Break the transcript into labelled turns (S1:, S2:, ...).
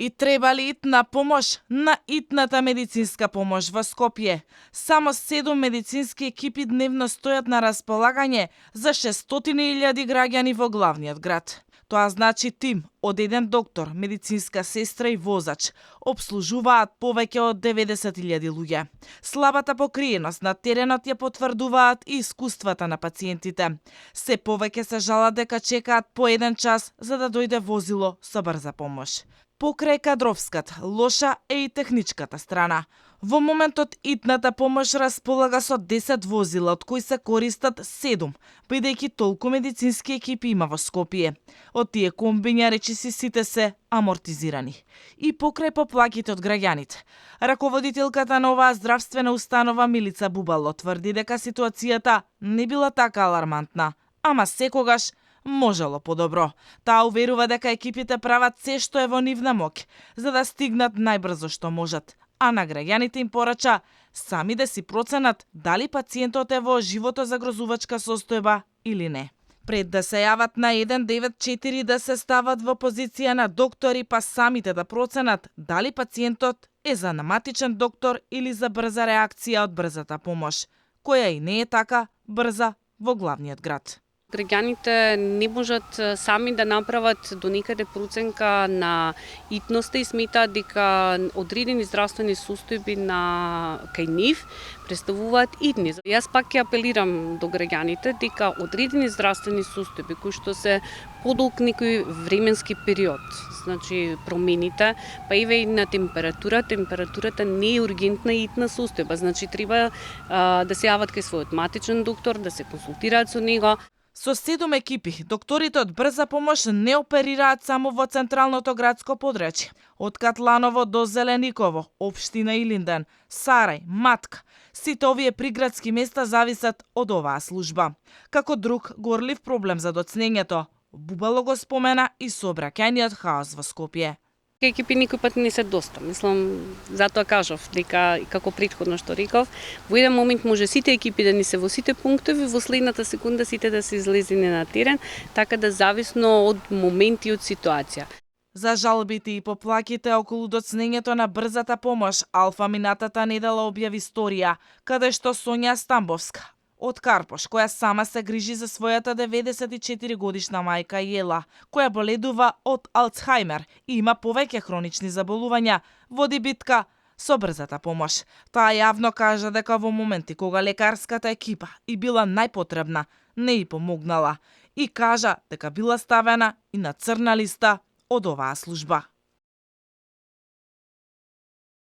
S1: И треба ли итна помош на итната медицинска помош во Скопје? Само 7 медицински екипи дневно стојат на располагање за 600.000 граѓани во главниот град. Тоа значи тим од еден доктор, медицинска сестра и возач обслужуваат повеќе од 90.000 луѓе. Слабата покриеност на теренот ја потврдуваат и искуствата на пациентите. Се повеќе се жалат дека чекаат по 1 час за да дојде возило со брза помош. Покрај кадровската, лоша е и техничката страна. Во моментот итната помош располага со 10 возила, од кои се користат 7, бидејќи толку медицински екипи има во Скопје. Од тие комбиња речиси сите се амортизирани. И покрај поплаките од граѓаните. Раководителката на оваа здравствена установа Милица Бубало тврди дека ситуацијата не била така алармантна, ама секогаш можело подобро. Таа уверува дека екипите прават се што е во нивна моќ, за да стигнат најбрзо што можат, а на граѓаните им порача сами да си проценат дали пациентот е во животозагрозувачка состојба или не. Пред да се јават на 194 да се стават во позиција на доктори, па самите да проценат дали пациентот е за наматичен доктор или за брза реакција од брзата помош, која и не е така брза во главниот град.
S2: Граѓаните не можат сами да направат до некаде проценка на итноста и сметаат дека одредени здравствени состојби на кај нив представуваат итни. Јас пак ќе апелирам до граѓаните дека одредени здравствени состојби кои што се подолг некој временски период, значи промените, па еве и на температурата не е ургентна итна состојба, значи треба да се јават кај својот матичен доктор, да се консултираат со него.
S1: Со 7 екипи, докторите од брза помош не оперираат само во централното градско подрачје. Од Катланово до Зелениково, општина Илинден, Сарај, Матка, сите овие приградски места зависат од оваа служба. Како друг горлив проблем за доцнењето, Бубало го спомена и сообраќајниот хаос во Скопје.
S2: Екипи никој пат не се доста. Мислам, затоа кажав дека, како претходно што реков, во еден момент може сите екипи да не се во сите пунктови, во следната секунда сите да се излезени на терен, така да зависно од момент и од ситуација.
S1: За жалбите и поплаките околу доцнењето на брзата помош, Алфа минатата недела објави историја, каде што Сонја Стамбовска од Карпош, која сама се грижи за својата 94 годишна мајка Јела, која боледува од Алцхаймер и има повеќе хронични заболувања, води битка со брзата помош. Таа јавно кажа дека во моменти кога лекарската екипа и била најпотребна, не и помогнала и кажа дека била ставена и на црна листа од оваа служба.